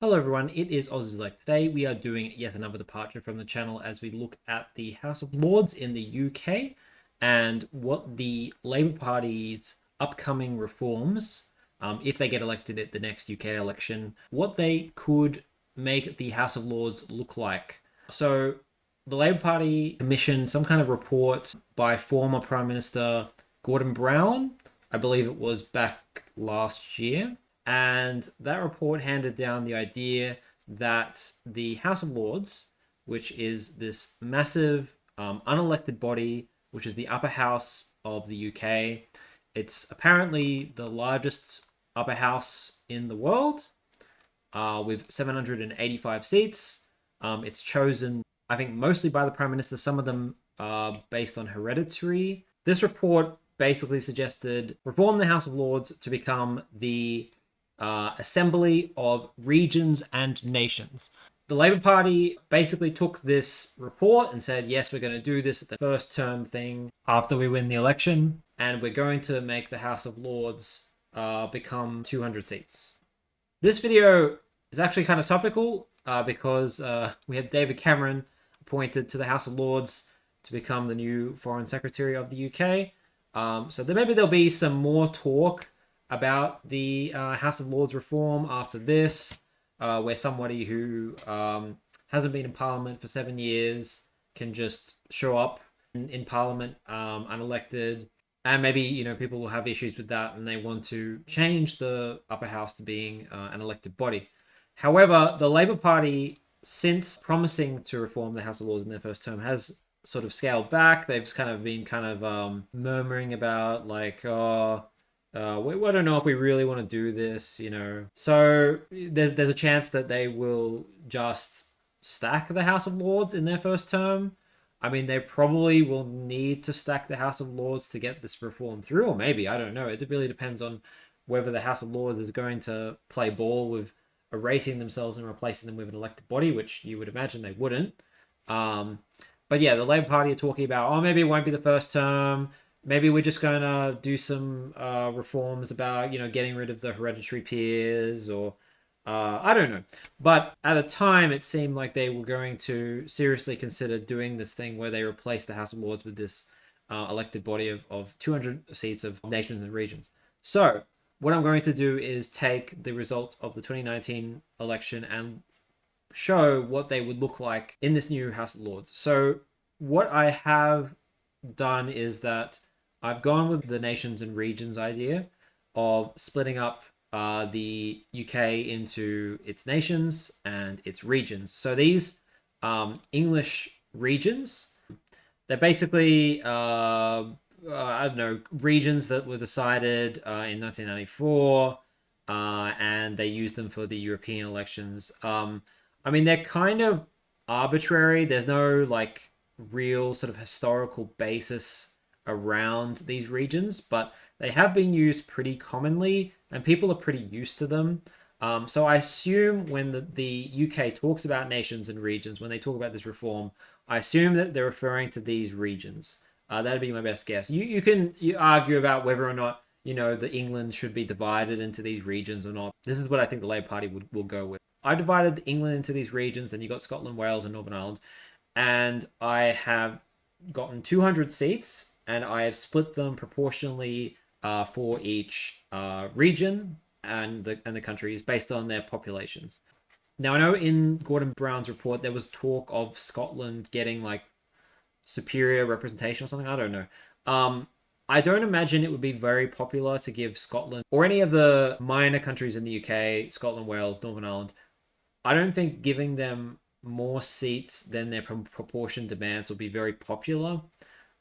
Hello everyone, it is Ozzelect. Today we are doing yet another departure from the channel as we look at the House of Lords in the UK and what the Labour Party's upcoming reforms, if they get elected at the next UK election, what they could make the House of Lords look like. So the Labour Party commissioned some kind of report by former Prime Minister Gordon Brown, I believe it was back last year, and that report handed down the idea that the House of Lords, which is this massive unelected body, which is the upper house of the UK, it's apparently the largest upper house in the world, with 785 seats. It's chosen, I think, mostly by the Prime Minister, some of them are based on hereditary. This report basically suggested reform the House of Lords to become the assembly of regions and nations. The Labour Party basically took this report and said, yes, we're going to do this at the first term thing after we win the election, and we're going to make the House of Lords become 200 seats. This video is actually kind of topical because we have David Cameron appointed to the House of Lords to become the new Foreign Secretary of the UK. So maybe there'll be some more talk about the House of Lords reform after this, where somebody who hasn't been in Parliament for 7 years can just show up in Parliament unelected. And maybe, people will have issues with that and they want to change the upper house to being an elected body. However, the Labour Party, since promising to reform the House of Lords in their first term, has sort of scaled back. They've kind of been murmuring about like, we don't know if we really want to do this. So there's a chance that they will just stack the House of Lords in their first term. I mean, they probably will need to stack the House of Lords to get this reform through, or maybe, I don't know. It really depends on whether the House of Lords is going to play ball with erasing themselves and replacing them with an elected body, which you would imagine they wouldn't. But yeah, the Labour Party are talking about, maybe it won't be the first term. Maybe we're just going to do some reforms about, getting rid of the hereditary peers, or I don't know. But at the time, it seemed like they were going to seriously consider doing this thing where they replace the House of Lords with this elected body of 200 seats of nations and regions. So what I'm going to do is take the results of the 2019 election and show what they would look like in this new House of Lords. So what I have done is that I've gone with the nations and regions idea of splitting up the UK into its nations and its regions. So these English regions, they're basically, I don't know, regions that were decided in 1994, and they used them for the European elections. I mean, they're kind of arbitrary. There's no like real sort of historical basis around these regions, but they have been used pretty commonly and people are pretty used to them. So I assume when the UK talks about nations and regions, when they talk about this reform, I assume that they're referring to these regions. That'd be my best guess. You can argue about whether or not the England should be divided into these regions or not. This is what I think the Labour Party will go with. I divided England into these regions, and you got Scotland, Wales, and Northern Ireland, and I have gotten 200 seats, and I have split them proportionally for each region and the countries based on their populations. Now I know in Gordon Brown's report there was talk of Scotland getting like superior representation or something. I don't know. I don't imagine it would be very popular to give Scotland or any of the minor countries in the UK, Scotland, Wales, Northern Ireland. I don't think giving them more seats than their proportion demands will be very popular.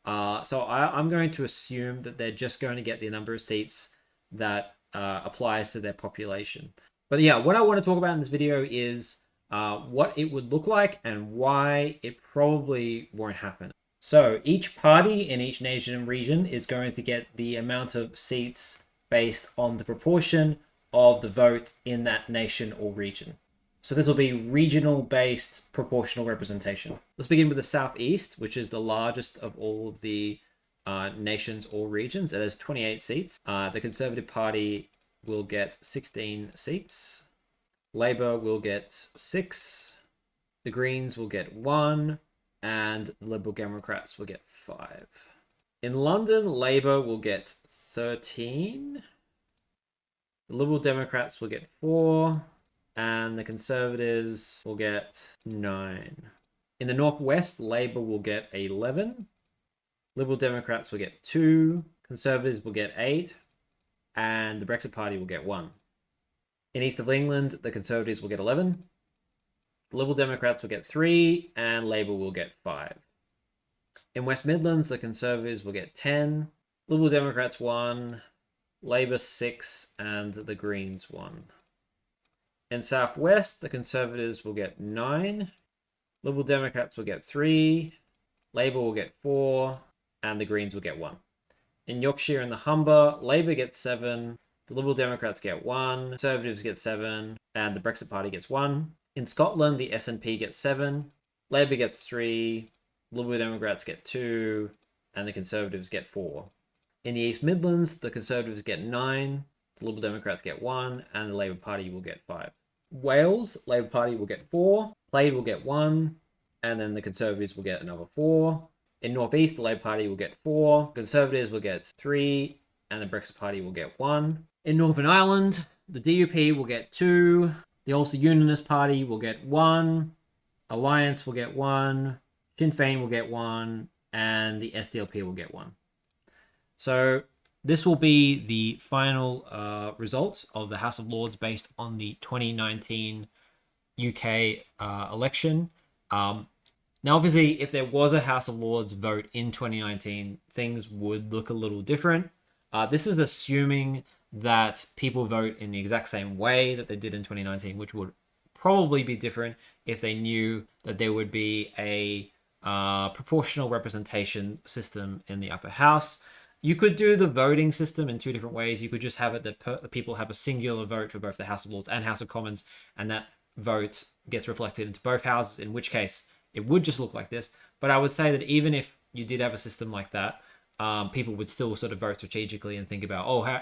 So I'm going to assume that they're just going to get the number of seats that applies to their population. But yeah, what I want to talk about in this video is what it would look like and why it probably won't happen. So each party in each nation and region is going to get the amount of seats based on the proportion of the vote in that nation or region. So this will be regional-based proportional representation. Let's begin with the Southeast, which is the largest of all of the nations or regions. It has 28 seats. The Conservative Party will get 16 seats. Labour will get 6, the Greens will get 1, and the Liberal Democrats will get 5. In London, Labour will get 13, the Liberal Democrats will get 4, and the Conservatives will get 9. In the Northwest, Labour will get 11, Liberal Democrats will get 2, Conservatives will get 8, and the Brexit Party will get 1. In East of England, the Conservatives will get 11, the Liberal Democrats will get 3, and Labour will get 5. In West Midlands, the Conservatives will get 10, Liberal Democrats 1, Labour 6, and the Greens 1. In South West, the Conservatives will get 9, Liberal Democrats will get 3, Labour will get 4, and the Greens will get 1. In Yorkshire and the Humber, Labour gets 7, the Liberal Democrats get 1, Conservatives get 7, and the Brexit Party gets 1. In Scotland, the SNP gets 7, Labour gets 3, Liberal Democrats get 2, and the Conservatives get 4. In the East Midlands, the Conservatives get 9, the Liberal Democrats get 1, and the Labour Party will get 5. Wales, Labour Party will get 4, Plaid will get 1, and then the Conservatives will get another 4. In North East, the Labour Party will get 4, Conservatives will get 3, and the Brexit Party will get 1. In Northern Ireland, the DUP will get 2, the Ulster Unionist Party will get 1, Alliance will get 1, Sinn Féin will get 1, and the SDLP will get 1. So this will be the final result of the House of Lords based on the 2019 UK election. Now, obviously, if there was a House of Lords vote in 2019, things would look a little different. This is assuming that people vote in the exact same way that they did in 2019, which would probably be different if they knew that there would be a proportional representation system in the upper house. You could do the voting system in two different ways. You could just have it that people have a singular vote for both the House of Lords and House of Commons, and that vote gets reflected into both houses, in which case it would just look like this. But I would say that even if you did have a system like that, people would still sort of vote strategically and think about, oh, how,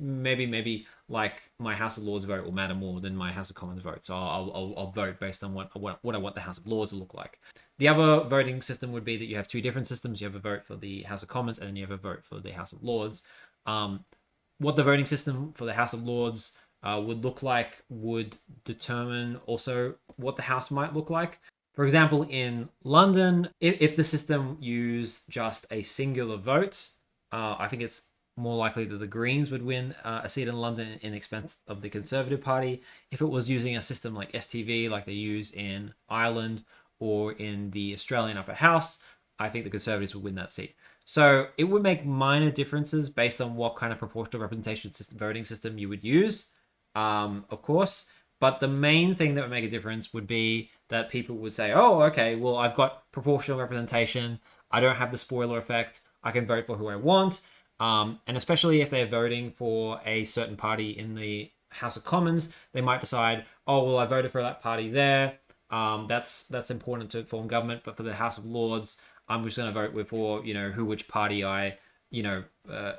maybe like my House of Lords vote will matter more than my House of Commons vote. So I'll vote based on what I want the House of Lords to look like. The other voting system would be that you have two different systems. You have a vote for the House of Commons and then you have a vote for the House of Lords. What the voting system for the House of Lords would look like would determine also what the House might look like. For example, in London, if the system used just a singular vote, I think it's more likely that the Greens would win a seat in London in expense of the Conservative Party. If it was using a system like STV, like they use in Ireland or in the Australian upper house, I think the Conservatives would win that seat. So it would make minor differences based on what kind of proportional representation voting system you would use, of course. But the main thing that would make a difference would be that people would say, oh, okay, well, I've got proportional representation. I don't have the spoiler effect. I can vote for who I want. And especially if they're voting for a certain party in the House of Commons, they might decide, oh, well, I voted for that party there. That's important to form government. But for the House of Lords, I'm just going to vote for, which party I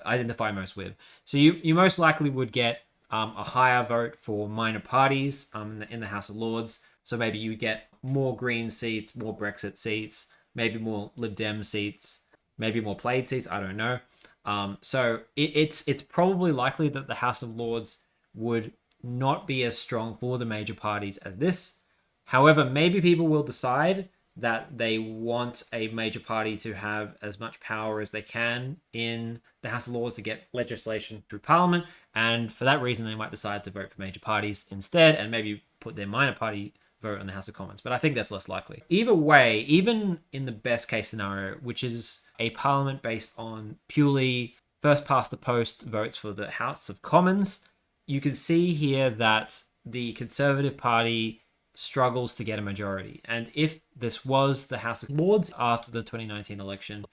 identify most with. So you most likely would get a higher vote for minor parties in the House of Lords. So maybe you get more Green seats, more Brexit seats, maybe more Lib Dem seats, maybe more Plaid seats. I don't know. So it's probably likely that the House of Lords would not be as strong for the major parties as this. However, maybe people will decide that they want a major party to have as much power as they can in the House of Lords to get legislation through Parliament. And for that reason, they might decide to vote for major parties instead and maybe put their minor party vote in the House of Commons. But I think that's less likely. Either way, even in the best case scenario, which is a Parliament based on purely first past the post votes for the House of Commons, you can see here that the Conservative Party struggles to get a majority. And if this was the House of Lords after the 2019 election,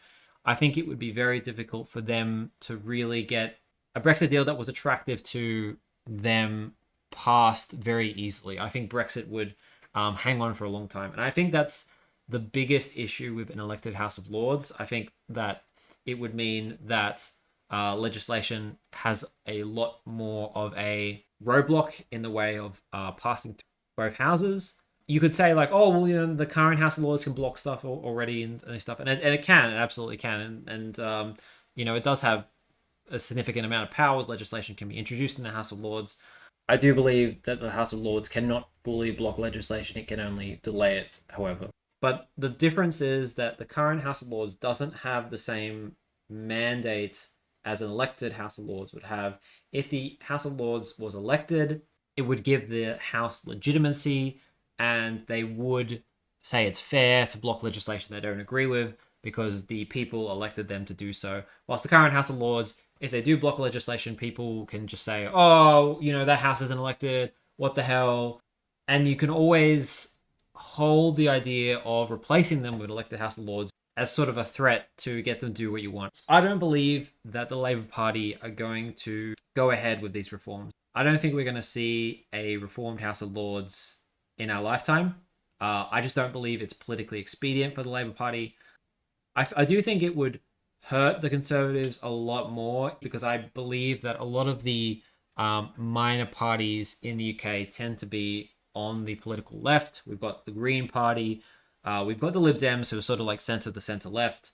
I think it would be very difficult for them to really get a Brexit deal that was attractive to them passed very easily. I think Brexit would hang on for a long time. And I think that's the biggest issue with an elected House of Lords. I think that it would mean that legislation has a lot more of a roadblock in the way of passing through both houses. You could say like, oh well, the current House of Lords can block stuff already and stuff, and it can, it absolutely can, and it does have a significant amount of powers. Legislation can be introduced in the House of Lords. I do believe that the House of Lords cannot fully block legislation; it can only delay it, however. But the difference is that the current House of Lords doesn't have the same mandate as an elected House of Lords would have. If the House of Lords was elected, it would give the House legitimacy, and they would say it's fair to block legislation they don't agree with because the people elected them to do so. Whilst the current House of Lords, if they do block legislation, people can just say, oh, that House isn't elected. What the hell? And you can always hold the idea of replacing them with elected House of Lords as sort of a threat to get them to do what you want. I don't believe that the Labour Party are going to go ahead with these reforms. I don't think we're going to see a reformed House of Lords in our lifetime. I just don't believe it's politically expedient for the Labour Party. I do think it would hurt the Conservatives a lot more because I believe that a lot of the minor parties in the UK tend to be on the political left. We've got the Green Party, we've got the Lib Dems, who are sort of like centre to centre left.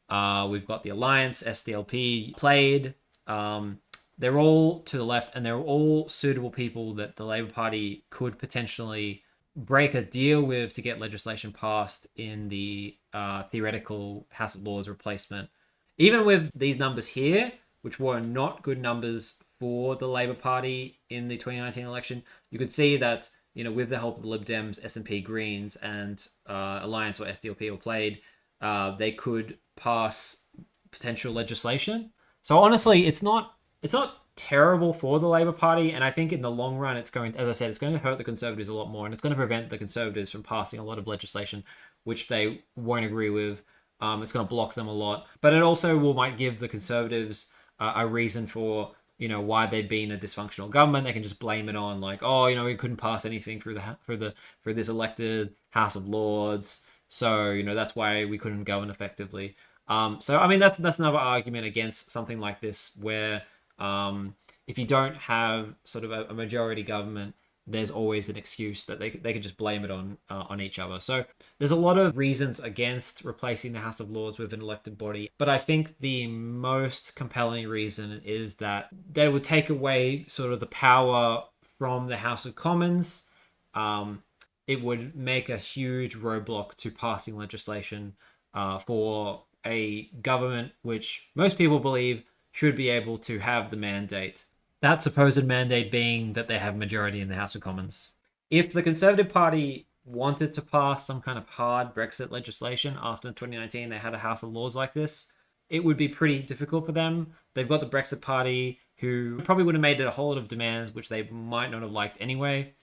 We've got the Alliance, SDLP, Plaid. They're all to the left, and they're all suitable people that the Labour Party could potentially break a deal with to get legislation passed in the theoretical House of Lords replacement. Even with these numbers here, which were not good numbers for the Labour Party in the 2019 election, you could see that with the help of the Lib Dems, SNP, Greens, and Alliance or SDLP or Plaid, they could pass potential legislation. So honestly, it's not terrible for the Labour Party, and I think in the long run, it's going to hurt the Conservatives a lot more, and it's going to prevent the Conservatives from passing a lot of legislation which they won't agree with. It's going to block them a lot, but it also might give the Conservatives a reason for why they've been a dysfunctional government. They can just blame it on like, oh, we couldn't pass anything through for this elected House of Lords, so that's why we couldn't govern effectively. So I mean that's another argument against something like this, where if you don't have sort of a majority government, there's always an excuse that they can just blame it on each other. So there's a lot of reasons against replacing the House of Lords with an elected body, but I think the most compelling reason is that they would take away sort of the power from the House of Commons. It would make a huge roadblock to passing legislation for a government which most people believe should be able to have the mandate. That supposed mandate being that they have majority in the House of Commons. If the Conservative Party wanted to pass some kind of hard Brexit legislation after 2019, they had a House of Lords like this, it would be pretty difficult for them. They've got the Brexit Party, who probably would have made it a whole lot of demands, which they might not have liked anyway.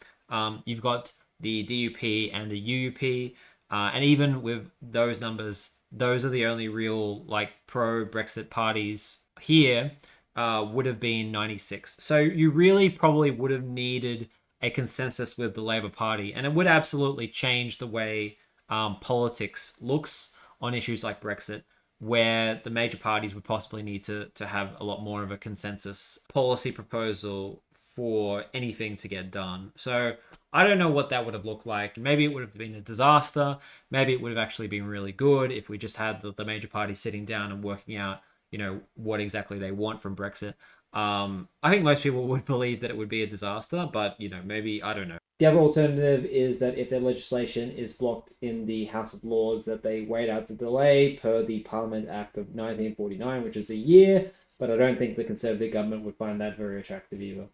You've got the DUP and the UUP, and even with those numbers, those are the only real pro-Brexit parties here. Would have been 96. So you really probably would have needed a consensus with the Labour Party, and it would absolutely change the way politics looks on issues like Brexit, where the major parties would possibly need to have a lot more of a consensus policy proposal for anything to get done. So I don't know what that would have looked like. Maybe it would have been a disaster. Maybe it would have actually been really good if we just had the major parties sitting down and working out what exactly they want from Brexit. I think most people would believe that it would be a disaster, but maybe, I don't know. The other alternative is that if their legislation is blocked in the House of Lords, that they wait out the delay per the Parliament Act of 1949, which is a year, but I don't think the Conservative government would find that very attractive either.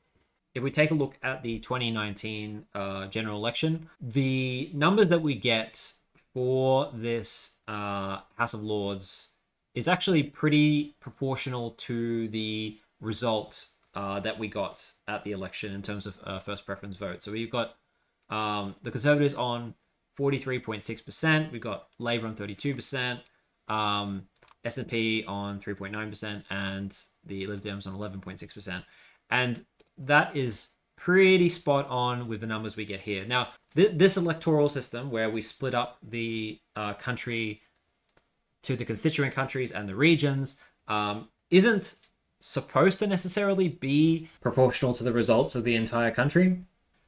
If we take a look at the 2019 general election, the numbers that we get for this House of Lords is actually pretty proportional to the result that we got at the election in terms of first preference vote. So we've got the Conservatives on 43.6%, we've got Labour on 32%, SNP on 3.9%, and the Lib Dems on 11.6%. And that is pretty spot on with the numbers we get here. Now, this electoral system where we split up the country to the constituent countries and the regions isn't supposed to necessarily be proportional to the results of the entire country,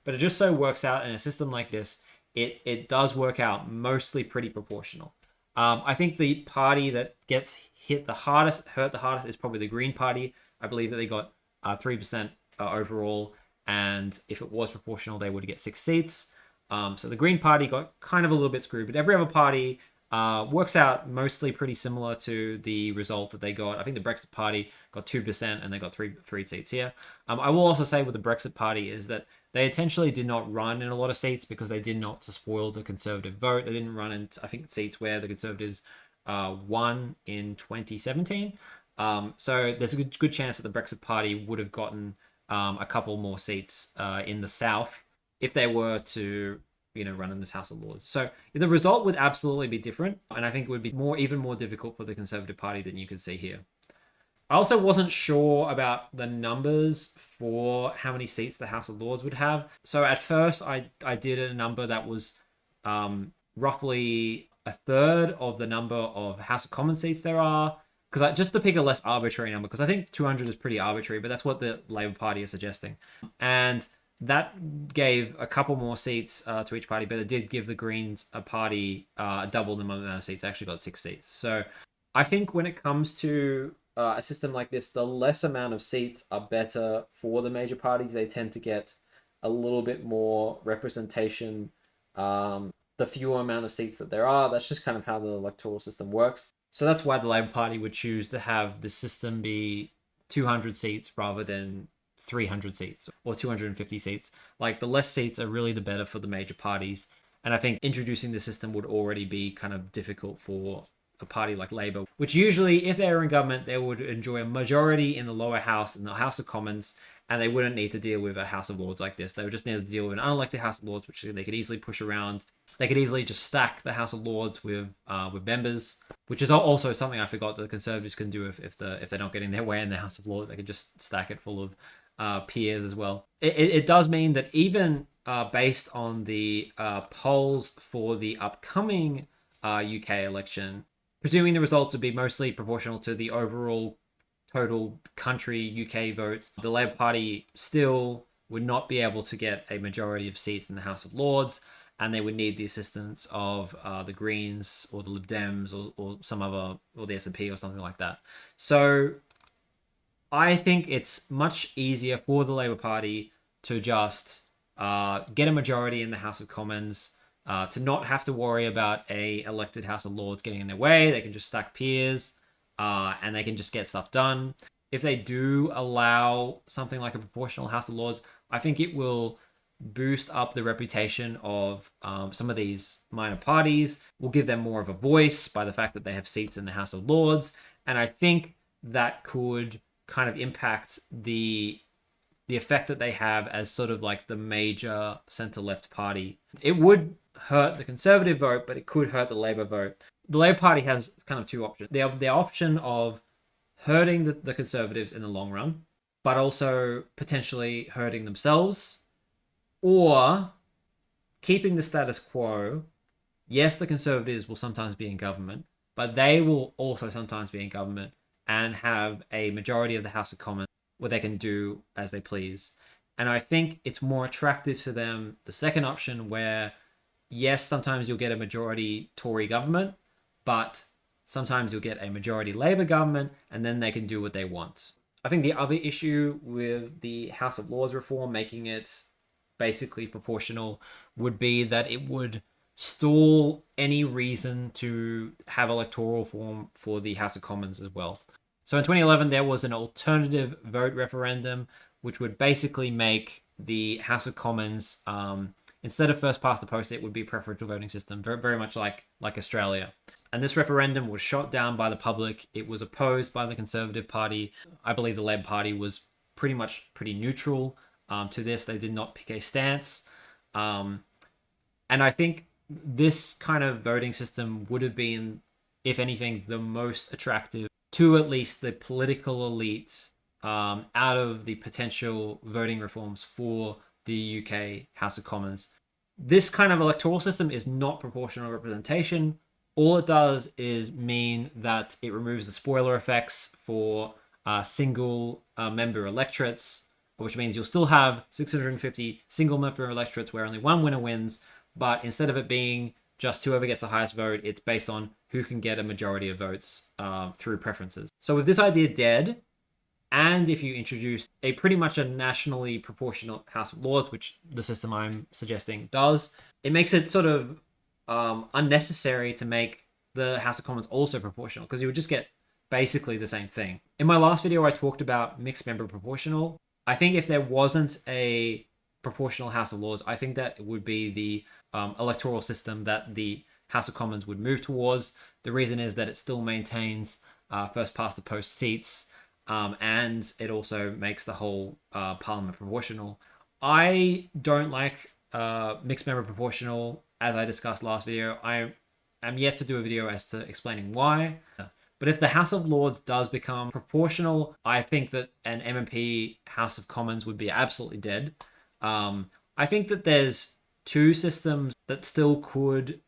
but it just so works out in a system like this, it does work out mostly pretty proportional. I think the party that gets hurt the hardest, is probably the Green Party. I believe that they got 3% overall, and if it was proportional, they would get 6 seats. So the Green Party got kind of a little bit screwed, but every other party works out mostly pretty similar to the result that they got. I think the Brexit Party got 2% and they got three seats here. I will also say with the Brexit Party is that they intentionally did not run in a lot of seats because they did not to spoil the Conservative vote. They didn't run in, I think, seats where the Conservatives won in 2017. So there's a good chance that the Brexit Party would have gotten a couple more seats in the South if they were to run in this House of Lords. So the result would absolutely be different, and I think it would be even more difficult for the Conservative Party than you can see here. I also wasn't sure about the numbers for how many seats the House of Lords would have. So at first, I did a number that was roughly a third of the number of House of Commons seats there are. Because just to pick a less arbitrary number, because I think 200 is pretty arbitrary, but that's what the Labour Party is suggesting. And that gave a couple more seats to each party, but it did give the Greens a party double the amount of seats. They actually got 6 seats. So I think when it comes to a system like this, the less amount of seats are better for the major parties. They tend to get a little bit more representation. The fewer amount of seats that there are, that's just kind of how the electoral system works. So that's why the Labour Party would choose to have the system be 200 seats rather than 300 seats or 250 seats. Like, the less seats are really the better for the major parties. And I think introducing the system would already be kind of difficult for a party like Labour, which usually, if they were in government, they would enjoy a majority in the lower house, in the House of Commons, and they wouldn't need to deal with a House of Lords like this. They would just need to deal with an unelected House of Lords, which they could easily push around. They could easily just stack the House of Lords with members, which is also something I forgot that the Conservatives can do if they're not getting their way in the House of Lords. They could just stack it full of peers as well. It does mean that even based on the polls for the upcoming UK election, presuming the results would be mostly proportional to the overall total country UK votes, the Labour Party still would not be able to get a majority of seats in the House of Lords, and they would need the assistance of the Greens or the Lib Dems or some other, or the SNP or something like that. So I think it's much easier for the Labour Party to just get a majority in the House of Commons, to not have to worry about a elected House of Lords getting in their way. They can just stack peers, and they can just get stuff done. If they do allow something like a proportional House of Lords, I think it will boost up the reputation of some of these minor parties, will give them more of a voice by the fact that they have seats in the House of Lords, and I think that could kind of impact the effect that they have as sort of like the major center-left party. It would hurt the Conservative vote, but it could hurt the Labour vote. The Labour Party has kind of two options. They have the option of hurting the Conservatives in the long run, but also potentially hurting themselves, or keeping the status quo. Yes, the Conservatives will sometimes be in government, but they will also sometimes be in government and have a majority of the House of Commons where they can do as they please. And I think it's more attractive to them, the second option, where yes, sometimes you'll get a majority Tory government, but sometimes you'll get a majority Labour government, and then they can do what they want. I think the other issue with the House of Lords reform, making it basically proportional, would be that it would stall any reason to have electoral reform for the House of Commons as well. So in 2011, there was an alternative vote referendum, which would basically make the House of Commons, instead of first past the post, it would be a preferential voting system, very, very much like Australia. And this referendum was shot down by the public. It was opposed by the Conservative Party. I believe the Labour Party was pretty neutral to this. They did not pick a stance. And I think this kind of voting system would have been, if anything, the most attractive to at least the political elite out of the potential voting reforms for the UK House of Commons. This kind of electoral system is not proportional representation. All it does is mean that it removes the spoiler effects for single member electorates, which means you'll still have 650 single member electorates where only one winner wins, but instead of it being just whoever gets the highest vote, it's based on who can get a majority of votes through preferences. So with this idea dead, and if you introduce a pretty much a nationally proportional House of Lords, which the system I'm suggesting does, it makes it sort of unnecessary to make the House of Commons also proportional, because you would just get basically the same thing. In my last video, I talked about mixed member proportional. I think if there wasn't a proportional House of Lords, I think that it would be the electoral system that the House of Commons would move towards. The reason is that it still maintains first past the post seats, and it also makes the whole parliament proportional. I don't like mixed member proportional, as I discussed last video. I am yet to do a video as to explaining why. But if the House of Lords does become proportional, I think that an MMP House of Commons would be absolutely dead. I think that there's two systems that still could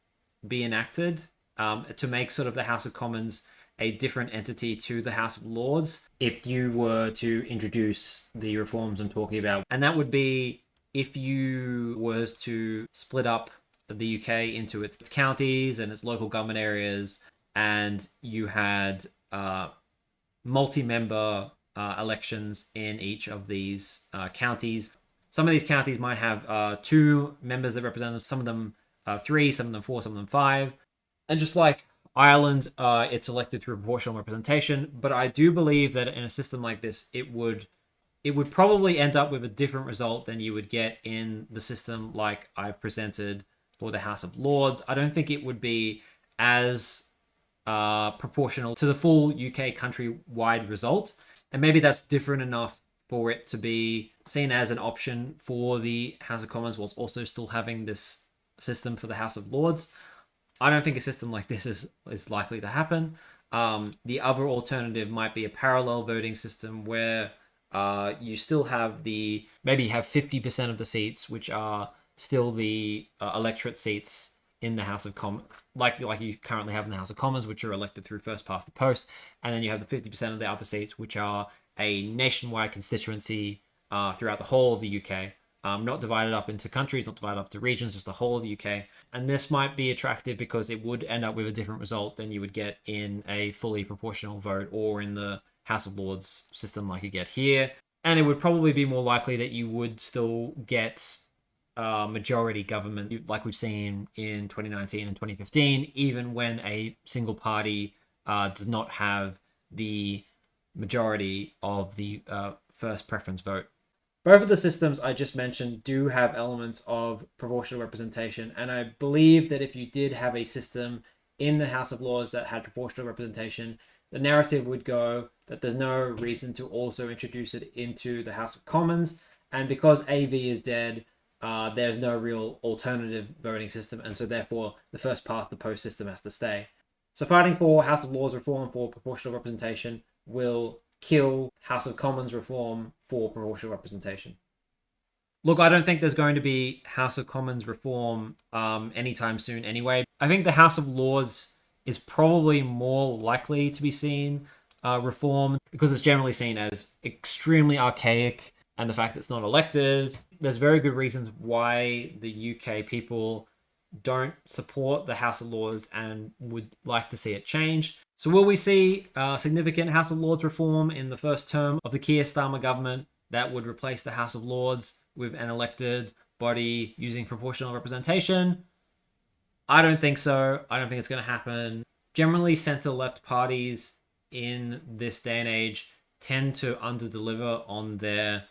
be enacted to make sort of the House of Commons a different entity to the House of Lords if you were to introduce the reforms I'm talking about. And that would be if you was to split up the UK into its counties and its local government areas, and you had multi-member elections in each of these counties. Some of these counties might have 2 members that represent them, some of them 3, some of them 4, some of them 5. And just like Ireland, it's elected through proportional representation. But I do believe that in a system like this, it would probably end up with a different result than you would get in the system like I've presented for the House of Lords. I don't think it would be as proportional to the full UK country-wide result. And maybe that's different enough for it to be seen as an option for the House of Commons, whilst also still having this system for the House of Lords. I don't think a system like this is likely to happen. The other alternative might be a parallel voting system where you still have maybe you have 50% of the seats, which are still the electorate seats in the House of Commons, like you currently have in the House of Commons, which are elected through first past the post, and then you have the 50% of the other seats, which are a nationwide constituency throughout the whole of the UK, not divided up into countries, not divided up to regions, just the whole of the UK. And this might be attractive because it would end up with a different result than you would get in a fully proportional vote or in the House of Lords system like you get here. And it would probably be more likely that you would still get majority government like we've seen in 2019 and 2015, even when a single party does not have the majority of the first preference vote. Both of the systems I just mentioned do have elements of proportional representation, and I believe that if you did have a system in the House of Lords that had proportional representation, the narrative would go that there's no reason to also introduce it into the House of Commons, and because AV is dead, there's no real alternative voting system, and so therefore the first past the post system has to stay. So fighting for House of Lords reform for proportional representation will kill House of Commons reform for proportional representation. Look, I don't think there's going to be House of Commons reform anytime soon anyway. I think the House of Lords is probably more likely to be seen reformed because it's generally seen as extremely archaic, and the fact that it's not elected. There's very good reasons why the UK people don't support the House of Lords and would like to see it change. So will we see significant House of Lords reform in the first term of the Keir Starmer government that would replace the House of Lords with an elected body using proportional representation? I don't think so. I don't think it's going to happen. Generally, centre-left parties in this day and age tend to underdeliver on their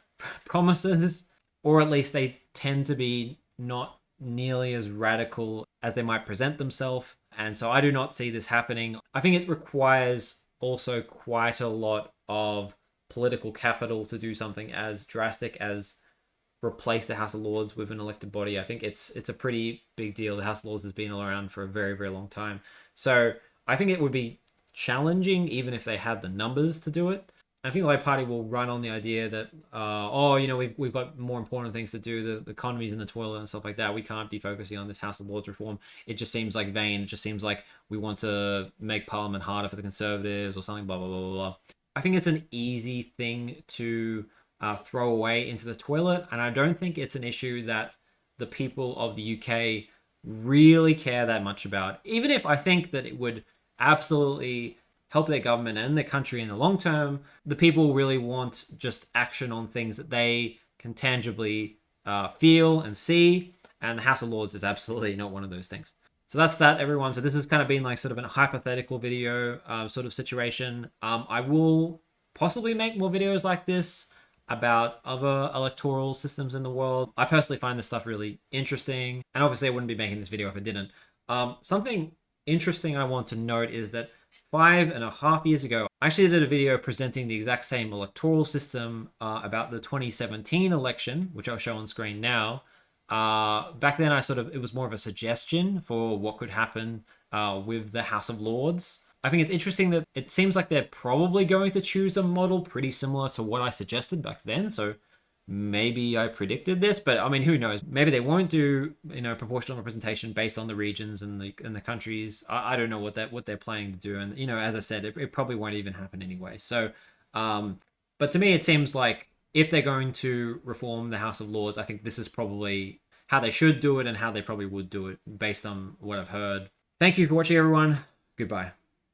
promises, or at least they tend to be not nearly as radical as they might present themselves. And so I do not see this happening. I think it requires also quite a lot of political capital to do something as drastic as replace the House of Lords with an elected body. I think it's a pretty big deal. The House of Lords has been around for a very, very long time. So I think it would be challenging even if they had the numbers to do it. I think the Labour Party will run on the idea that, we've got more important things to do. The economy's in the toilet and stuff like that. We can't be focusing on this House of Lords reform. It just seems like vain. It just seems like we want to make Parliament harder for the Conservatives or something, blah, blah, blah, blah, blah. I think it's an easy thing to throw away into the toilet, and I don't think it's an issue that the people of the UK really care that much about. Even if I think that it would absolutely help their government and their country in the long term, the people really want just action on things that they can tangibly feel and see, and the House of Lords is absolutely not one of those things. So that's that, everyone. So this has kind of been like sort of a hypothetical video sort of situation. I will possibly make more videos like this about other electoral systems in the world. I personally find this stuff really interesting, and obviously I wouldn't be making this video if I didn't. Something interesting I want to note is that 5.5 years ago, I actually did a video presenting the exact same electoral system about the 2017 election, which I'll show on screen now. Back then, it was more of a suggestion for what could happen with the House of Lords. I think it's interesting that it seems like they're probably going to choose a model pretty similar to what I suggested back then. So maybe I predicted this, but I mean, who knows? Maybe they won't do proportional representation based on the regions and the countries. I don't know what they're planning to do, and as I said, it probably won't even happen anyway. So, but to me, it seems like if they're going to reform the House of Lords, I think this is probably how they should do it and how they probably would do it based on what I've heard. Thank you for watching, everyone. Goodbye.